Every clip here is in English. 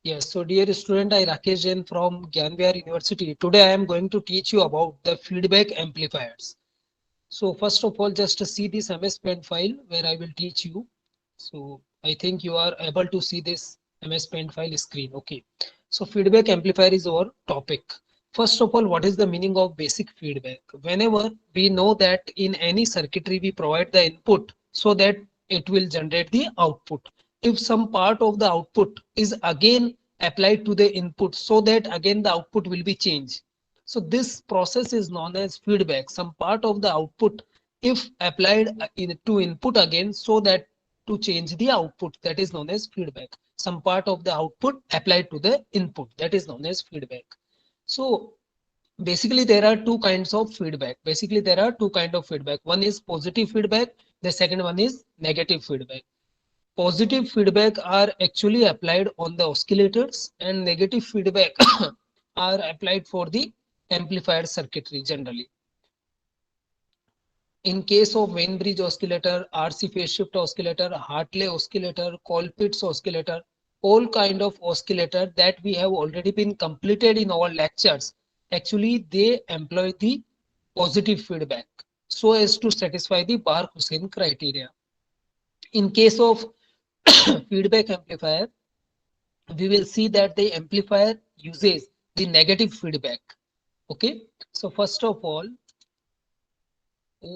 Yes, so dear student, I Rakesh Jain from Gyan Vihar University. Today I am going to teach you about the feedback amplifiers. So first of all, just see this MS Paint file where I will teach you. So I think you are able to see this MS Paint file screen. Okay. So feedback amplifier is our topic. First of all, what is the meaning of basic feedback? Whenever we know that in any circuitry we provide the input so that it will generate the output. If some part of the output is again applied to the input so that again the output will be changed. So this process is known as feedback. Some part of the output, if applied to input again, so that to change the output, that is known as feedback. Some part of the output applied to the input, that is known as feedback. So basically there are two kinds of feedback. Basically there are two kind of feedback. One is positive feedback. The second one is negative feedback. Positive feedback are actually applied on the oscillators and negative feedback are applied for the amplifier circuitry generally. In case of Wien bridge oscillator, RC phase shift oscillator, Hartley oscillator, Colpitts oscillator, all kind of oscillator that we have already been completed in our lectures, actually they employ the positive feedback so as to satisfy the Bar-Hussein criteria. In case of feedback amplifier, we will see that the amplifier uses the negative feedback. Okay, so first of all,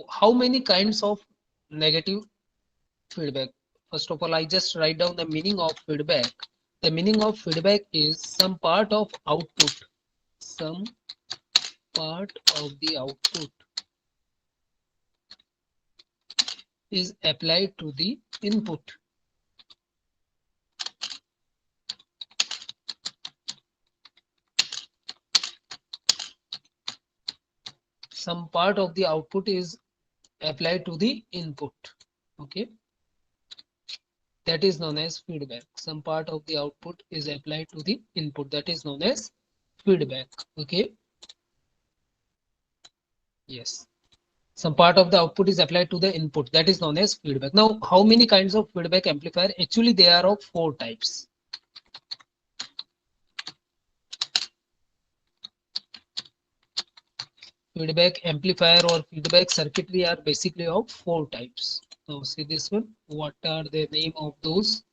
how many kinds of negative feedback? First of all, I just write down the meaning of feedback. The meaning of feedback is some part of output, some part of the output is applied to the input. Some part of the output is applied to the input. Okay, that is known as feedback. Some part of the output is applied to the input, that is known as feedback. Okay, yes, some part of the output is applied to the input, that is known as feedback. Now how many kinds of feedback amplifier? Actually they are of four types. Feedback amplifier or feedback circuitry are basically of four types. Now see this one, what are the name of those?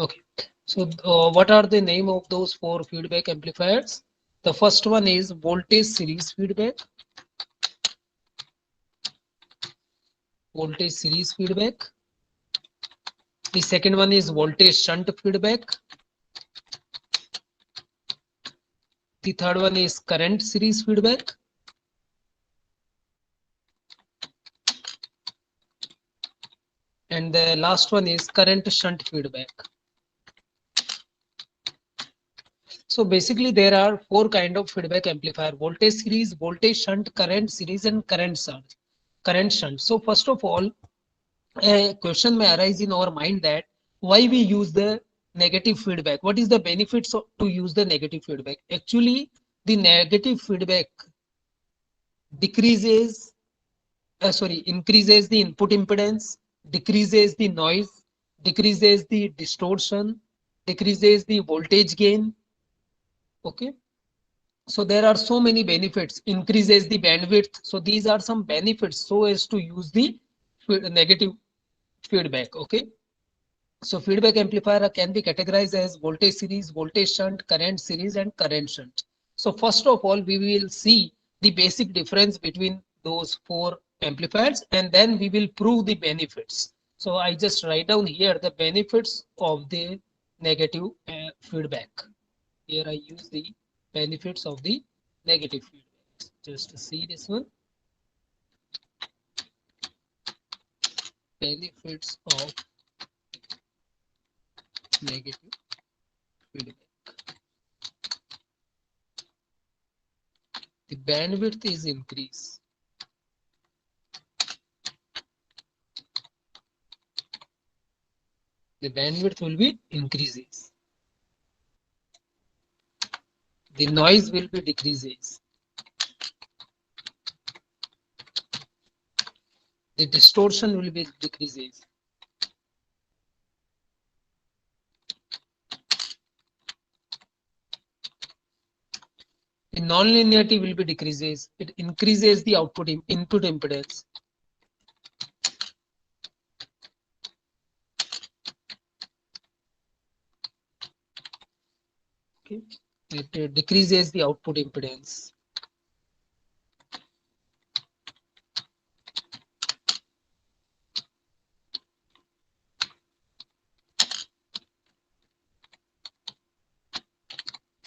Okay, so what are the name of those four feedback amplifiers? The first one is voltage series feedback. Voltage series feedback. The second one is voltage shunt feedback. The third one is current series feedback. And the last one is current shunt feedback. So basically there are four kind of feedback amplifier: voltage series, voltage shunt, current series, and current shunt. Current shunt. So first of all, a question may arise in our mind that why we use the negative feedback. What is the benefits to use the negative feedback? Actually, the negative feedback decreases, increases the input impedance, decreases the noise, decreases the distortion, decreases the voltage gain. Okay, so there are so many benefits, increases the bandwidth. So these are some benefits so as to use the negative feedback. Okay, so feedback amplifier can be categorized as voltage series, voltage shunt, current series, and current shunt. So first of all, we will see the basic difference between those four amplifiers, and then we will prove the benefits. So I just write down here the benefits of the negative feedback. Here I use the benefits of the negative feedback. Just see this one. Benefits of negative feedback. The bandwidth is increased. The bandwidth will be increases. The noise will be decreases. the distortion will be decreases. The nonlinearity will be decreases. It increases the input impedance. Okay. It decreases the output impedance.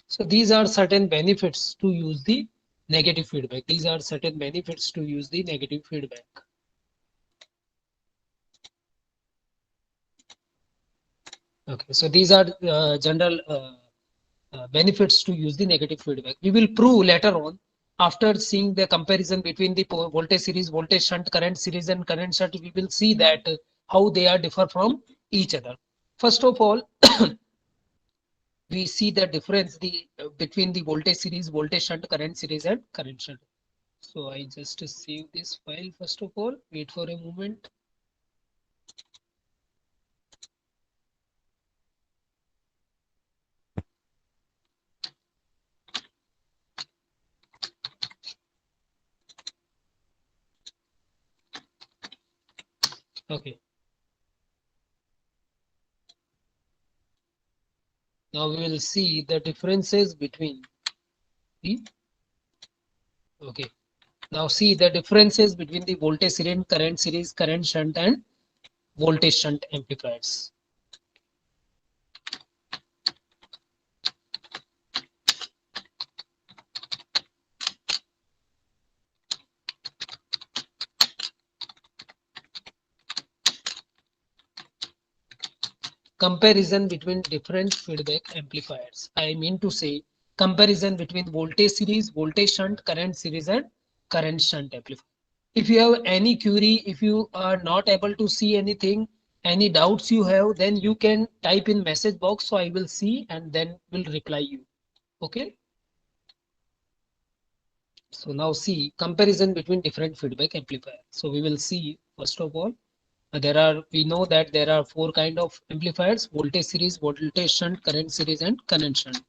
So these are certain benefits to use the negative feedback. These are certain benefits to use the negative feedback. Okay, so these are general benefits to use the negative feedback. We will prove later on after seeing the comparison between the voltage series, voltage shunt, current series and current shunt. We will see that how they are differ from each other. First of all, we see the difference between the voltage series, voltage shunt, current series and current shunt. So I just save this file first of all. Wait for a moment. Okay. Now we will see the differences between the. Okay. Now see the differences between the voltage series, current series, current shunt and voltage shunt amplifiers. Comparison between different feedback amplifiers. I mean to say comparison between voltage series, voltage shunt, current series and current shunt amplifier. If you have any query, if you are not able to see anything, any doubts you have, then you can type in message box. So I will see and then will reply you. Okay. So now see comparison between different feedback amplifier. So we will see first of all, we know that there are four kind of amplifiers: voltage series, voltage shunt, current series and current shunt.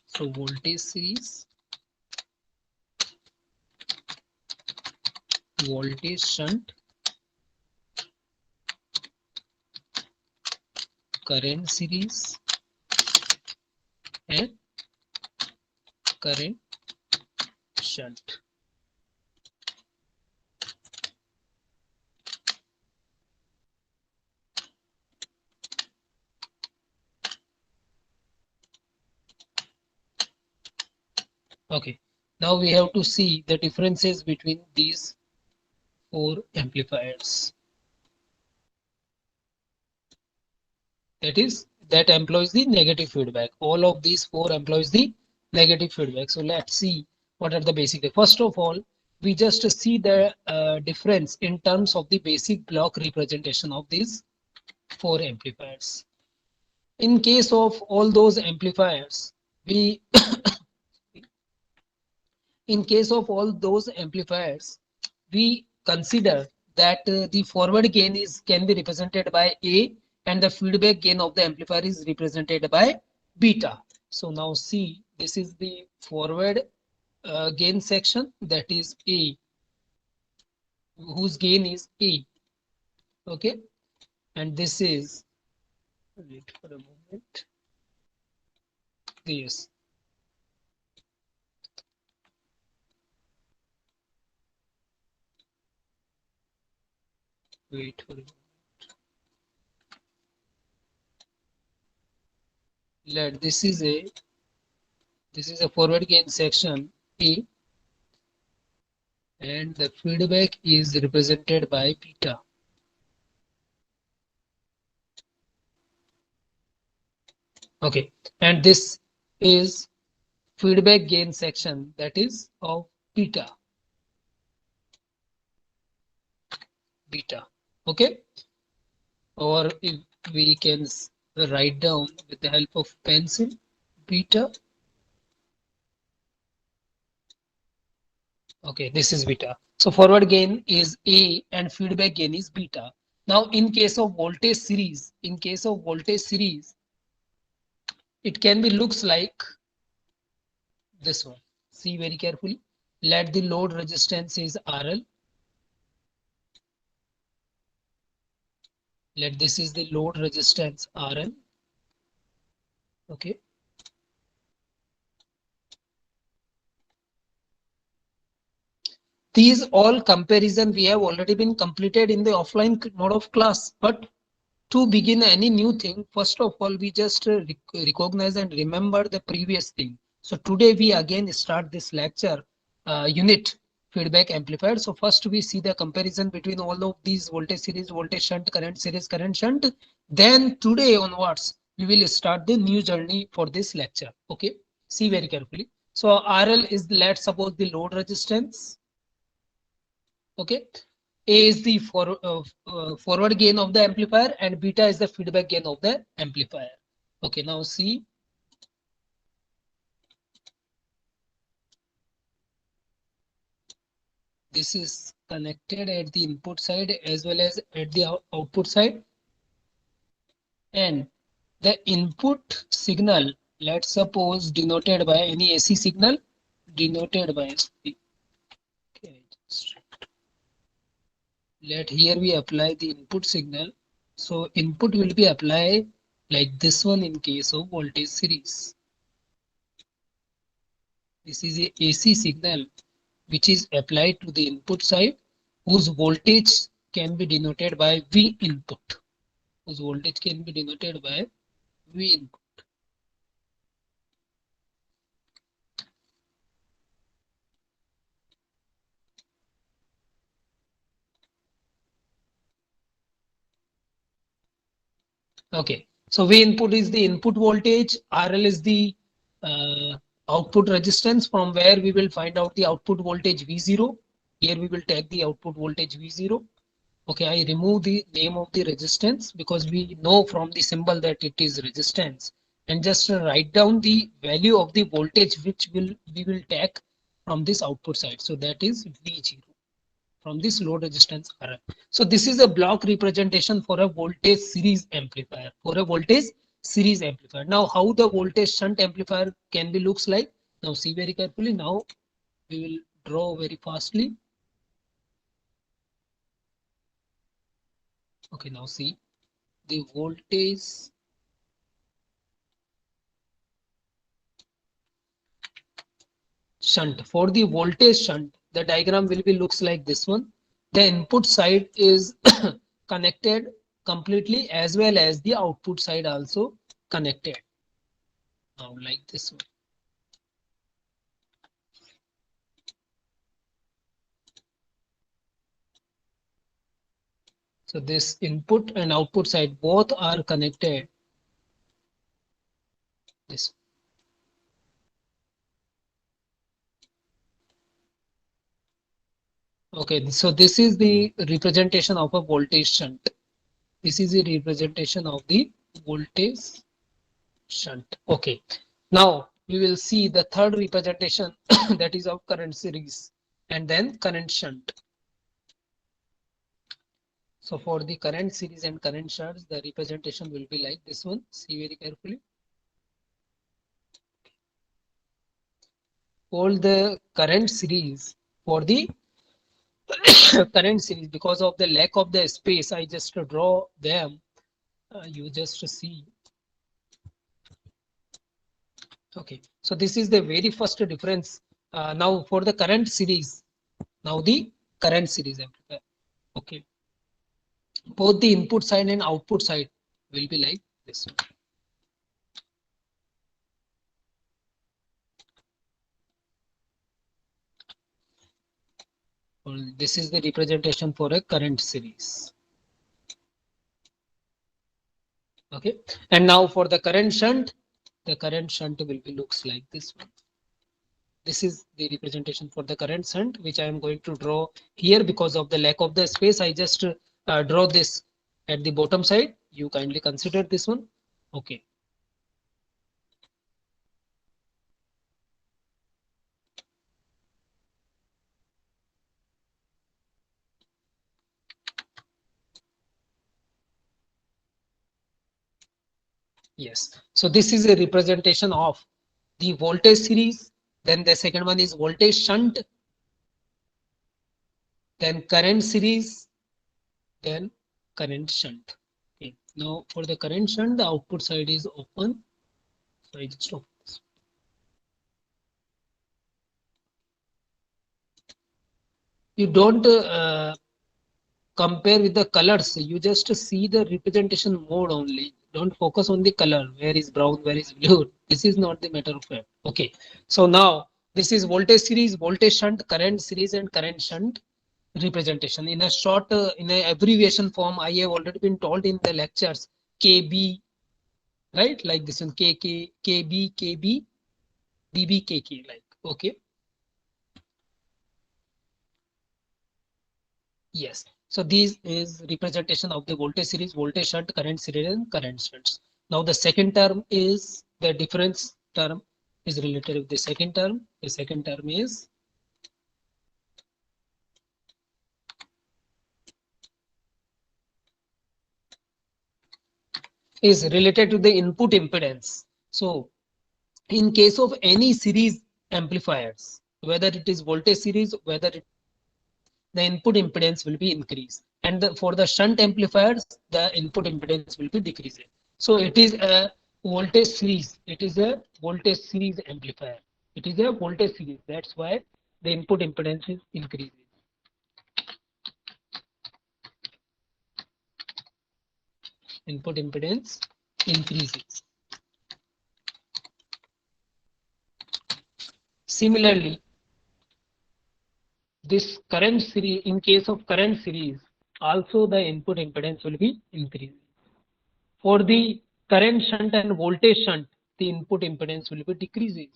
So voltage series, voltage shunt, current series and current shunt. Okay, now we have to see the differences between these four amplifiers. That employs the negative feedback. All of these four employs the negative feedback. So let's see what are the basic. First of all, we just see the difference in terms of the basic block representation of these four amplifiers. In case of all those amplifiers, we in case of all those amplifiers, we consider that the forward gain can be represented by A and the feedback gain of the amplifier is represented by beta. So now see, this is the forward gain section, that is A, whose gain is A. Okay, and this is, wait for a moment. Yes. Wait for a moment. This is a forward gain section A and the feedback is represented by beta. Okay, and this is feedback gain section, that is of beta. Okay, or if we can write down with the help of pencil, beta Okay, this is beta. So forward gain is A and feedback gain is beta. Now in case of voltage series, it can be looks like this one. See very carefully. Let the load resistance is RL. Let this is the load resistance RL. Okay. These all comparison we have already been completed in the offline mode of class. But to begin any new thing, first of all, we just recognize and remember the previous thing. So today we again start this lecture unit feedback amplifier. So first we see the comparison between all of these voltage series, voltage shunt, current series, current shunt. Then today onwards, we will start the new journey for this lecture. Okay, see very carefully. So RL is, let's suppose, the load resistance. Okay, A is the forward gain of the amplifier and beta is the feedback gain of the amplifier. Okay, now see, this is connected at the input side as well as at the output side, and the input signal, let's suppose, denoted by any AC signal, denoted by SP. Okay, let here we apply the input signal. So input will be applied like this one in case of voltage series. This is a AC signal which is applied to the input side, whose voltage can be denoted by V input. Whose voltage can be denoted by V input. Okay, so V input is the input voltage, RL is the output resistance from where we will find out the output voltage V0. Here we will take the output voltage V0. Okay, I remove the name of the resistance because we know from the symbol that it is resistance, and just write down the value of the voltage which we will take from this output side. So that is V0 from this load resistance RL. So this is a block representation for a voltage series amplifier. Now how the voltage shunt amplifier can be looks like? Now see very carefully. Now we will draw very fastly. Okay, now see the voltage shunt. For the voltage shunt, the diagram will be looks like this one. The input side is connected completely as well as the output side also connected. Now like this one. So this input and output side both are connected. This. Okay, so this is the representation of a voltage shunt. This is the representation of the voltage shunt. Okay, now we will see the third representation that is of current series and then current shunt. So for the current series and current shunts, the representation will be like this one. See very carefully. All the current series, for the current series, because of the lack of the space, I just draw them. You just see. Okay, so this is the very first difference. Now for the current series, now the current series amplifier. Okay, both the input side and output side will be like this one. This is the representation for a current series. Okay, and now for the current shunt will be looks like this one. This is the representation for the current shunt, which I am going to draw here because of the lack of the space. I just draw this at the bottom side. You kindly consider this one. Okay. Yes. So this is a representation of the voltage series. Then the second one is voltage shunt. Then current series. Then current shunt. Okay. Now for the current shunt, the output side is open. So I just open this. You don't compare with the colors. You just see the representation mode only. Don't focus on the color. Where is brown? Where is blue? This is not the matter of fact. Okay. So now this is voltage series, voltage shunt, current series, and current shunt representation. In a short, in a abbreviation form, I have already been told in the lectures KB, right? Like this one, KK, KB, KB, DB, KK. Like okay. Yes. So this is representation of the voltage series, voltage shunt, current series, and current shunts. Now the second term is the difference term is related with the second term. The second term is related to the input impedance. So in case of any series amplifiers, whether it is voltage series, whether the input impedance will be increased, and for the shunt amplifiers, the input impedance will be decreasing. So it is a voltage series. It is a voltage series amplifier. It is a voltage series. That's why the input impedance is increasing. Input impedance increases. Similarly, this current series, in case of current series, also the input impedance will be increasing. For the current shunt and voltage shunt, the input impedance will be decreases.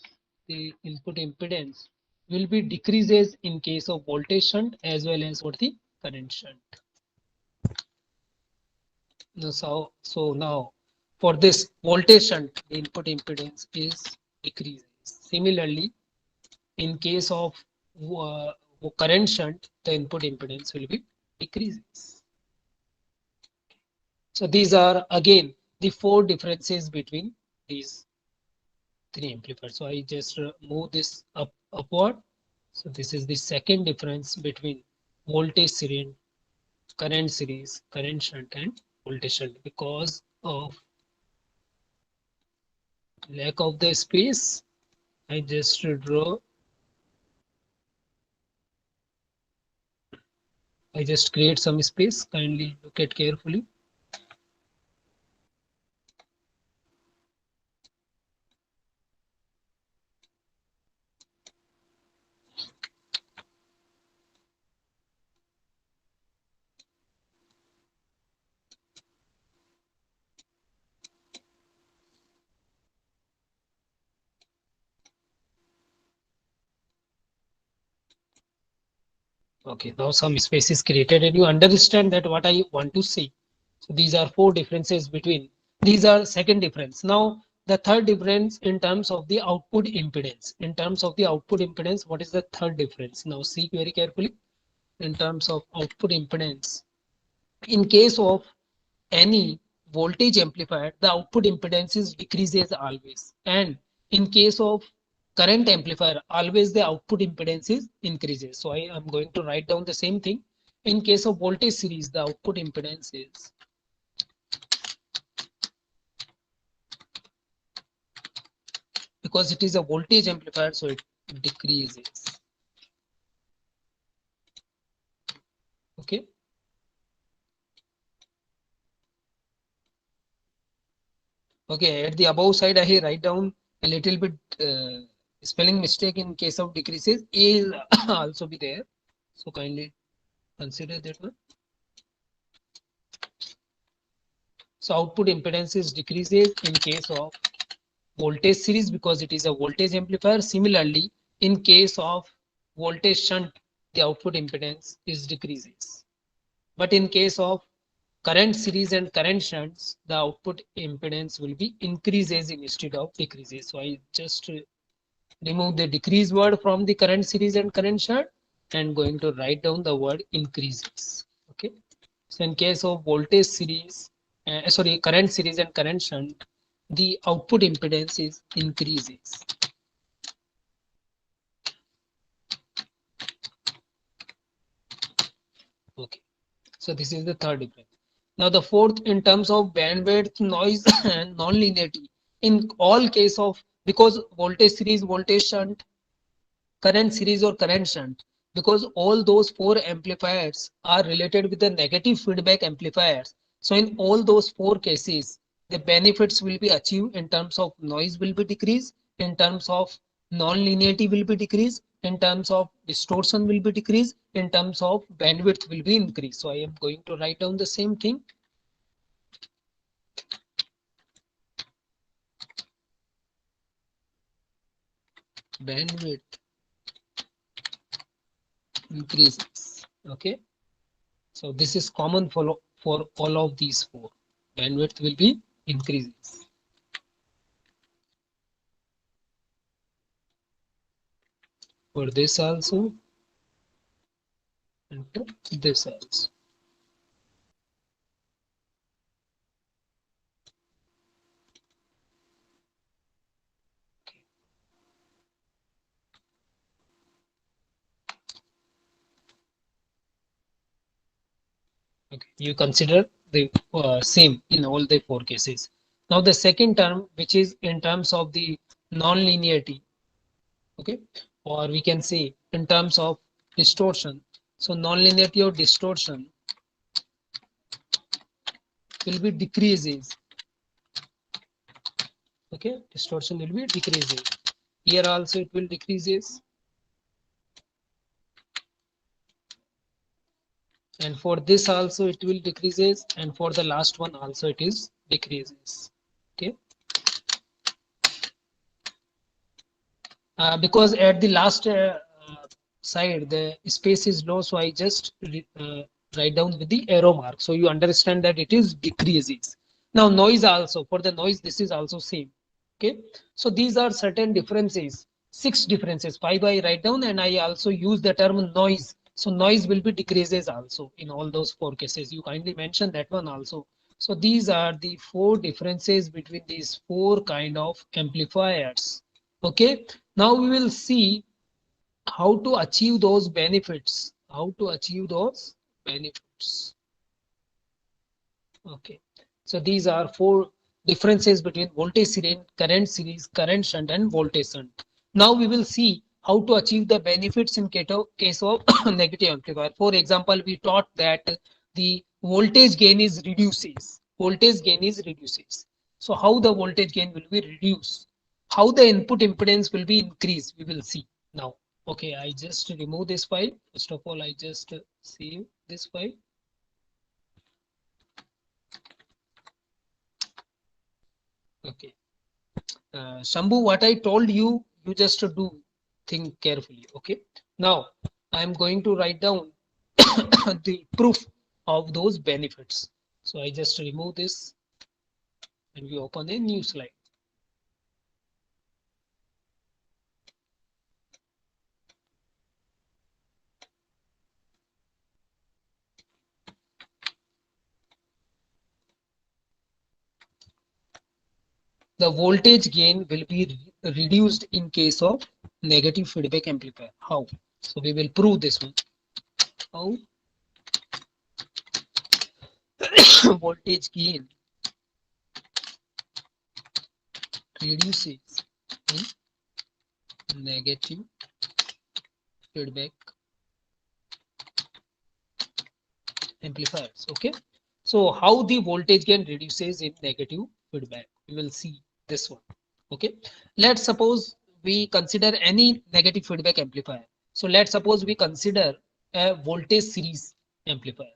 The input impedance will be decreases in case of voltage shunt as well as for the current shunt. So now for this voltage shunt, the input impedance is decreases. Similarly, in case of uh, current shunt, the input impedance will be decreases. So these are again the four differences between these three amplifiers. So I just move this upward. So this is the second difference between voltage series, current series, current shunt, and voltage shunt. Because of lack of the space, I just draw. I just create some space. Kindly look at carefully. Okay, now some space is created and you understand that what I want to say. So these are four differences between, these are second difference. Now the third difference in terms of the output impedance. In terms of the output impedance, what is the third difference? Now see very carefully. In terms of output impedance, in case of any voltage amplifier, the output impedance is decreases always. And in case of current amplifier, always the output impedance is increases. So I am going to write down the same thing. In case of voltage series, the output impedance is because it is a voltage amplifier, so it decreases. Okay. Okay, at the above side, I write down a little bit spelling mistake in case of decreases. A will also be there. So kindly consider that one. So output impedance is decreases in case of voltage series because it is a voltage amplifier. Similarly, in case of voltage shunt, the output impedance is decreases. But in case of current series and current shunts, the output impedance will be increases instead of decreases. So I just remove the decrease word from the current series and current shunt and going to write down the word increases. Okay. So in case of voltage series, sorry, current series and current shunt, the output impedance is increases. Okay, so this is the third difference. Now the fourth, in terms of bandwidth, noise and non-linearity. In all case of, because voltage series, voltage shunt, current series or current shunt, because all those four amplifiers are related with the negative feedback amplifiers. So in all those four cases, the benefits will be achieved in terms of noise will be decreased, in terms of non-linearity will be decreased, in terms of distortion will be decreased, in terms of bandwidth will be increased. So I am going to write down the same thing. Bandwidth increases. Okay. So this is common for all of these four. Bandwidth will be increases. For this also and this also. Okay. You consider the same in all the four cases. Now the second term, which is in terms of the non-linearity, okay, or we can say in terms of distortion. So non-linearity or distortion will be decreases. Okay, distortion will be decreases. Here also it will decreases. And for this also it will decreases, and for the last one also it is decreases. Okay, because at the last side the space is low, so I just write down with the arrow mark, so you understand that it is decreases. Now noise also, for the noise this is also same. Okay, so these are certain differences, six differences, five I write down, and I also use the term noise. So noise will be decreases also in all those four cases. You kindly mention that one also. So these are the four differences between these four kind of amplifiers. Okay, now we will see how to achieve those benefits. How to achieve those benefits. Okay, so these are four differences between voltage series, current shunt, and voltage shunt. Now we will see how to achieve the benefits in case of negative amplifier. For example, we taught that the voltage gain is reduces. Voltage gain is reduces. So how the voltage gain will be reduced? How the input impedance will be increased? We will see now. Okay, I just remove this file. First of all, I just save this file. Okay. Shambhu, what I told you, you just do think carefully. Okay. Now I am going to write down the proof of those benefits. So I just remove this and we open a new slide. The voltage gain will be reduced in case of negative feedback amplifier. How? So we will prove this one. How voltage gain reduces in negative feedback amplifiers. Okay, so how the voltage gain reduces in negative feedback, we will see this one. Okay, let's suppose we consider any negative feedback amplifier. So let's suppose we consider a voltage series amplifier.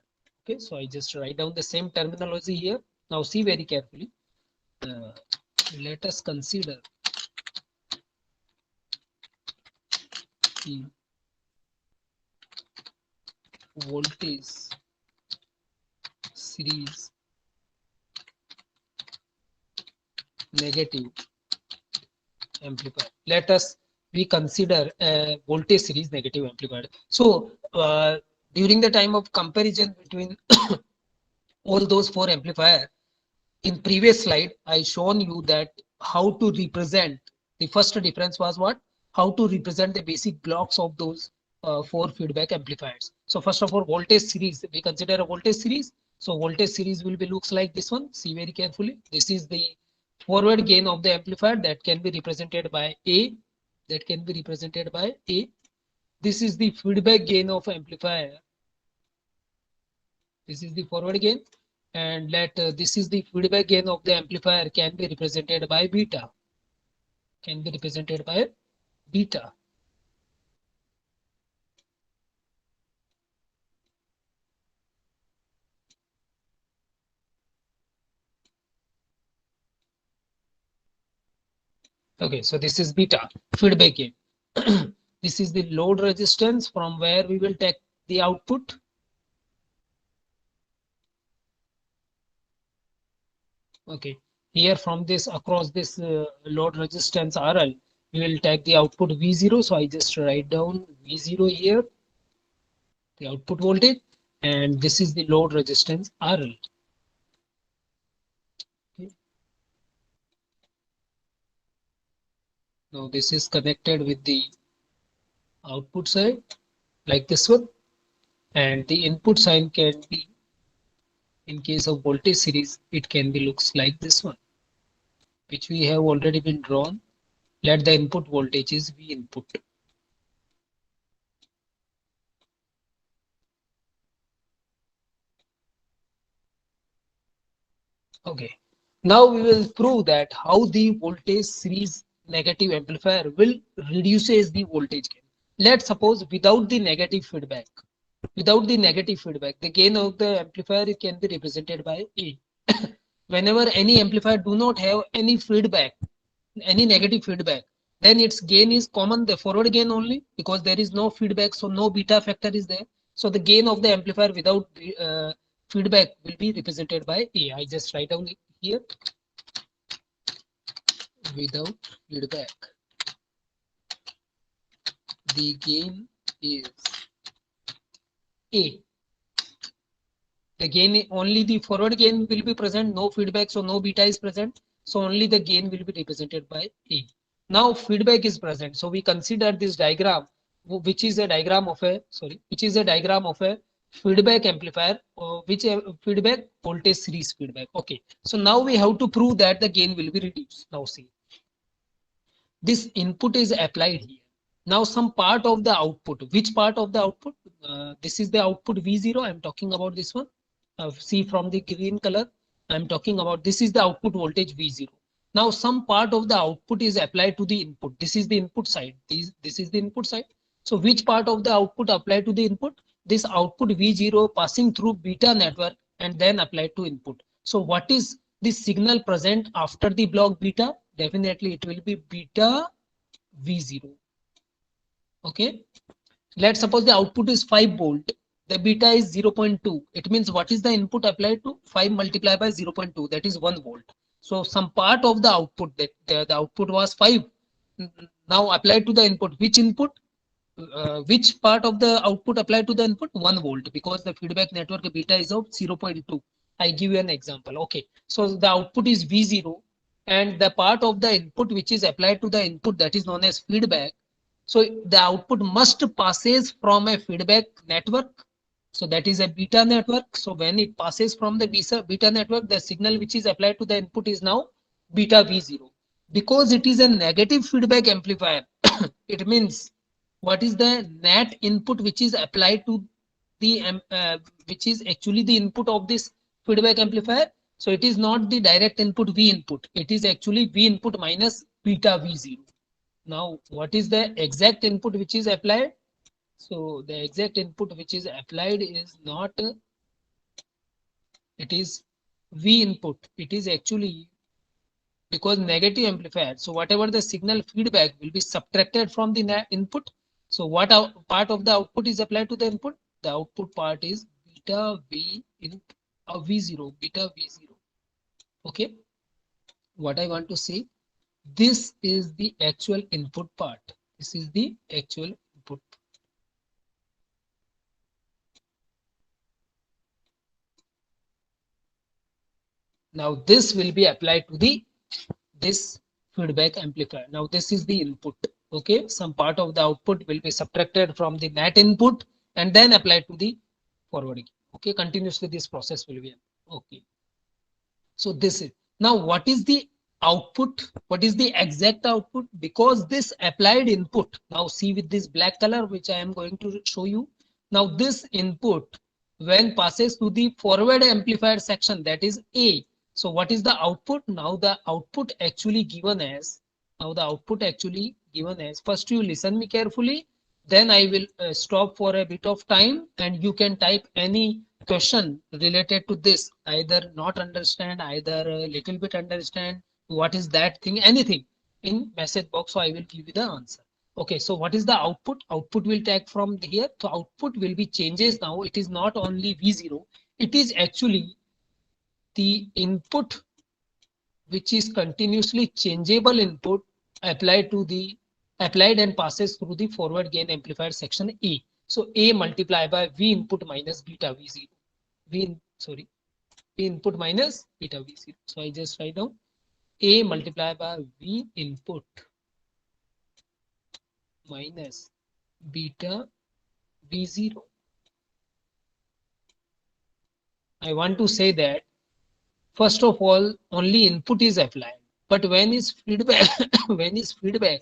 Okay, so I just write down the same terminology here. Now see very carefully. uh, Let us consider the voltage series negative amplifier. Let us we consider a voltage series negative amplifier. So during the time of comparison between all those four amplifier, in previous slide, I shown you that how to represent. The first difference was what? How to represent the basic blocks of those four feedback amplifiers. So first of all, voltage series. We consider a voltage series. So voltage series will be looks like this one. See very carefully. This is the forward gain of the amplifier that can be represented by A. That can be represented by A. This is the feedback gain of amplifier. This is the forward gain, and let this is the feedback gain of the amplifier can be represented by beta. Can be represented by beta. Okay, so this is beta feedback gain. This is the load resistance from where we will take the output. Okay, here from this across this load resistance RL, we will take the output V0. So I just write down V0 here, the output voltage, and this is the load resistance RL. Okay. Now this is connected with the output side like this one, and the input sign can be, in case of voltage series, it can be looks like this one, which we have already been drawn. Let the input voltage is V input. Okay, now we will prove that how the voltage series negative amplifier will reduces the voltage gain. Let's suppose without the negative feedback. Without the negative feedback, the gain of the amplifier can be represented by A. Whenever any amplifier do not have any feedback, any negative feedback, then its gain is common, the forward gain only, because there is no feedback, so no beta factor is there. So the gain of the amplifier without feedback will be represented by A. I just write down here, without feedback, the gain is A. The gain, only the forward gain will be present, no feedback, so no beta is present. So only the gain will be represented by A. Now feedback is present. So we consider this diagram, which is a diagram of a, which is a diagram of a feedback amplifier, which feedback voltage series feedback. Okay. So now we have to prove that the gain will be reduced. Now see, this input is applied here. Now some part of the output, which part of the output? This is the output V0. I'm talking about this one. See from the green color, I'm talking about this is the output voltage V0. Now some part of the output is applied to the input. This is the input side. This is the input side. So which part of the output applied to the input? This output V0 passing through beta network and then applied to input. So what is the signal present after the block beta? Definitely it will be beta V0. Okay. Let's suppose the output is 5 volt. The beta is 0.2. It means what is the input applied to? 5 multiplied by 0.2, that is 1 volt. So some part of the output, that the output was 5, now applied to the input. Which input? Which part of the output applied to the input? 1 volt, because the feedback network beta is of 0.2. I give you an example. Okay, so the output is V0, and the part of the input which is applied to the input, that is known as feedback. So the output must passes from a feedback network. So that is a beta network. So when it passes from the beta network, the signal which is applied to the input is now beta V0. Because it is a negative feedback amplifier, it means what is the net input which is applied to the which is actually the input of this feedback amplifier. So it is not the direct input V input. It is actually V input minus beta V0. Now, what is the exact input which is applied? So the exact input which is applied is not, it is V input. It is actually, because negative amplifier. So whatever the signal feedback will be subtracted from the input. So what part of the output is applied to the input? The output part is beta V in V0, beta V0. Okay. What I want to say, this is the actual input part. This is the actual input. Now this will be applied to the this feedback amplifier. Now this is the input. Okay, some part of the output will be subtracted from the net input and then applied to the forward. Okay, continuously this process will be. Okay, so this is now what is the output? What is the exact output? Because this applied input, now see with this black color which I am going to show you. Now this input when passes to the forward amplifier section, that is A. So what is the output? Now the output actually given as, first you listen me carefully, then I will stop for a bit of time and you can type any question related to this, either not understand, either a little bit understand, what is that thing, anything in message box, so I will give you the answer. Okay, so what is the output? Output will take from here. So output will be changes. Now it is not only V0, it is actually the input which is continuously changeable input applied and passes through the forward gain amplifier section A. So A multiplied by V input minus beta V0. V input minus beta V0. So I just write down A multiplied by V input minus beta V0. I want to say that first of all, only input is applied. But when is feedback? When is feedback?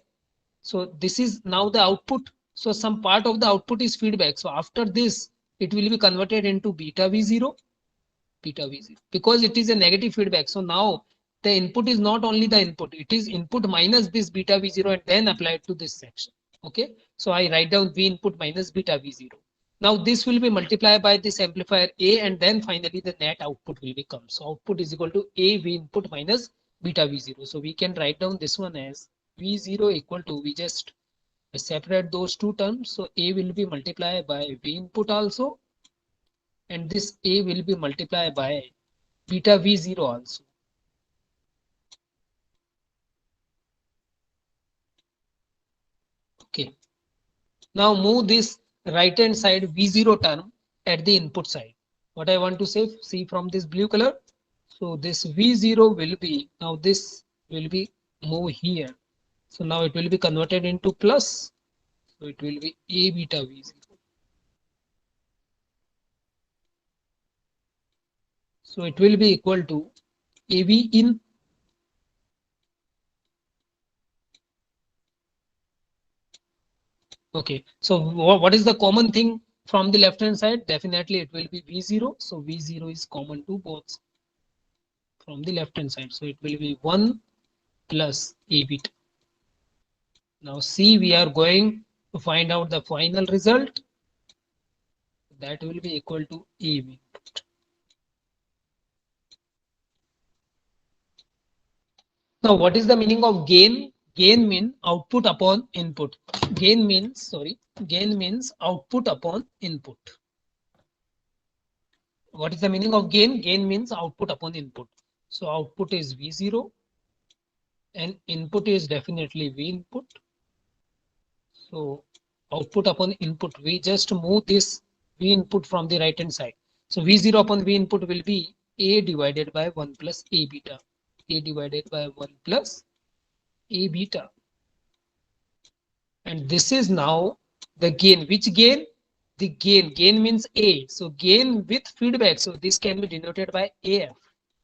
So this is now the output. So some part of the output is feedback. So after this, it will be converted into beta V0, because it is a negative feedback. So now the input is not only the input, it is input minus this beta V0 and then applied to this section. Okay. So I write down V input minus beta V0. Now this will be multiplied by this amplifier A and then finally the net output will become. So output is equal to A V input minus beta V0. So we can write down this one as V0 equal to, we just separate those two terms. So A will be multiplied by V input also, and this A will be multiplied by beta V0 also. Okay. Now move this right hand side V0 term at the input side. What I want to say, see from this blue color. So this V0 will be, now this will be move here. So now it will be converted into plus. So it will be A beta V0. So it will be equal to AV in. Okay, so what is the common thing from the left hand side? Definitely it will be V0. So V0 is common to both from the left hand side. So it will be 1 plus A beta. Now see, we are going to find out the final result. That will be equal to A beta. Now what is the meaning of gain? Gain means output upon input. Gain means output upon input. What is the meaning of gain? Gain means output upon input. So output is V0 and input is definitely V input. So output upon input, we just move this V input from the right hand side. So V0 upon V input will be A divided by 1 plus A beta. A divided by 1 plus A beta. And this is now the gain. Which gain? The gain means A. So gain with feedback. So this can be denoted by AF.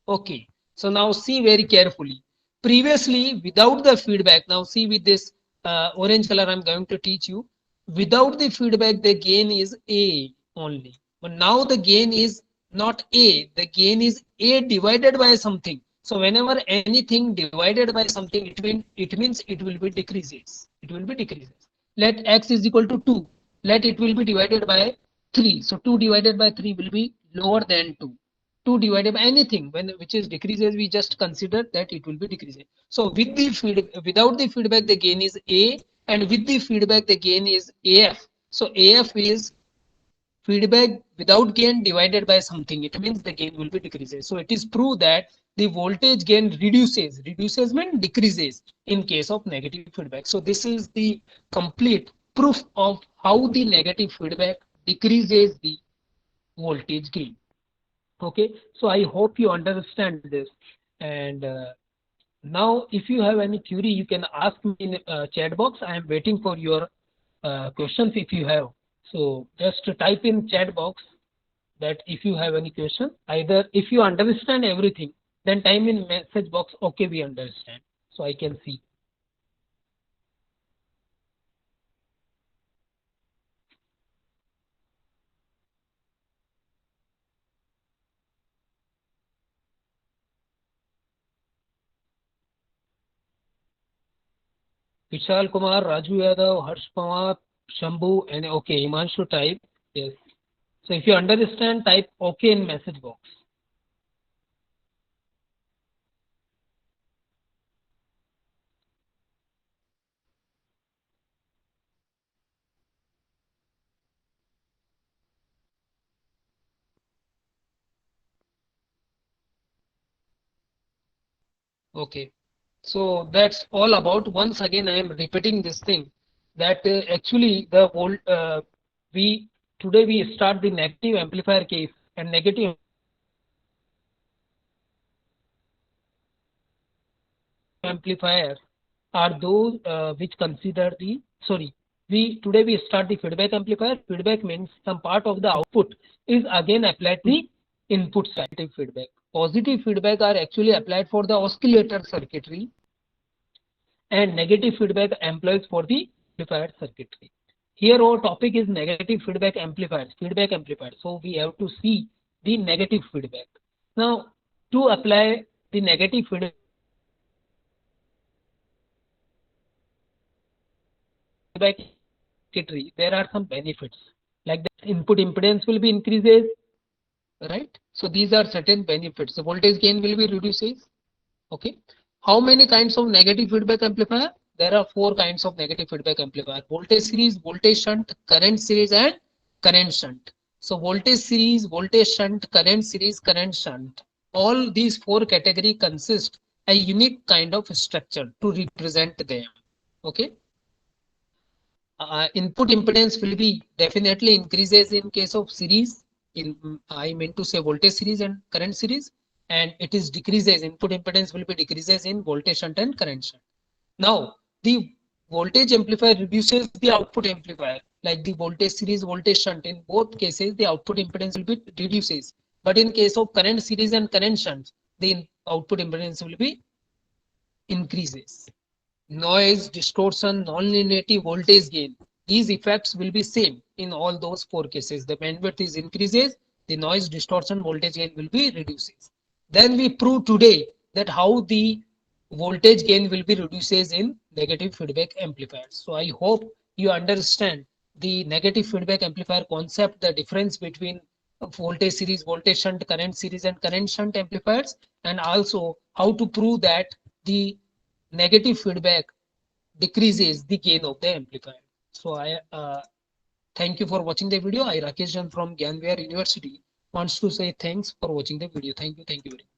Okay. So now see very carefully. Previously, without the feedback, now see with this orange color, I'm going to teach you. Without the feedback, the gain is A only. But now the gain is not A. The gain is A divided by something. So whenever anything divided by something, it means it will be decreases. It will be decreases. Let x is equal to 2. Let it will be divided by 3. So 2 divided by 3 will be lower than 2. 2 divided by anything when which is decreases, we just consider that it will be decreasing. So with the without the feedback, the gain is A, and with the feedback, the gain is AF. So AF is feedback without gain divided by something. It means the gain will be decreases. So it is proved that the voltage gain reduces. Reduces means decreases in case of negative feedback. So this is the complete proof of how the negative feedback decreases the voltage gain. Okay, so I hope you understand this. And now, if you have any query, you can ask me in chat box. I am waiting for your questions if you have. So just type in chat box that if you have any question, either if you understand everything, then type in message box, okay, we understand. So I can see. Vishal Kumar, Raju Yadav, Harsh Pawar, Shambhu, and okay, Himanshu type. Yes. So if you understand, type okay in message box. Okay. So that's all about. Once again, I am repeating this thing that actually we today we start the negative amplifier case, and negative amplifiers are those which consider the sorry. We today we start the feedback amplifier. Feedback means some part of the output is again applied to the input side. Feedback. Positive feedback are actually applied for the oscillator circuitry, and negative feedback employs for the amplifier circuitry. Here our topic is negative feedback amplifiers, feedback amplifiers. So we have to see the negative feedback. Now, to apply the negative feedback circuitry, there are some benefits. Like the input impedance will be increases, right? So these are certain benefits. The voltage gain will be reduces. Okay. How many kinds of negative feedback amplifier? There are four kinds of negative feedback amplifier: voltage series, voltage shunt, current series, and current shunt. So voltage series, voltage shunt, current series, current shunt. All these four category consist a unique kind of structure to represent them. Okay. Input impedance will be definitely increases in case of series. I mean to say voltage series and current series, and it is decreases. Input impedance will be decreases in voltage shunt and current shunt. Now, the voltage amplifier reduces the output amplifier, like the voltage series, voltage shunt. In both cases, the output impedance will be reduces. But in case of current series and current shunt, the output impedance will be increases. Noise, distortion, non-linearity, voltage gain. These effects will be same in all those four cases. The bandwidth is increases, the noise, distortion, voltage gain will be reduces. Then we prove today that how the voltage gain will be reduces in negative feedback amplifiers. So I hope you understand the negative feedback amplifier concept, the difference between voltage series, voltage shunt, current series, and current shunt amplifiers, and also how to prove that the negative feedback decreases the gain of the amplifier. So I thank you for watching the video. I Rakesh Jan from Gyanvir University wants to say thanks for watching the video. Thank you. Thank you very much.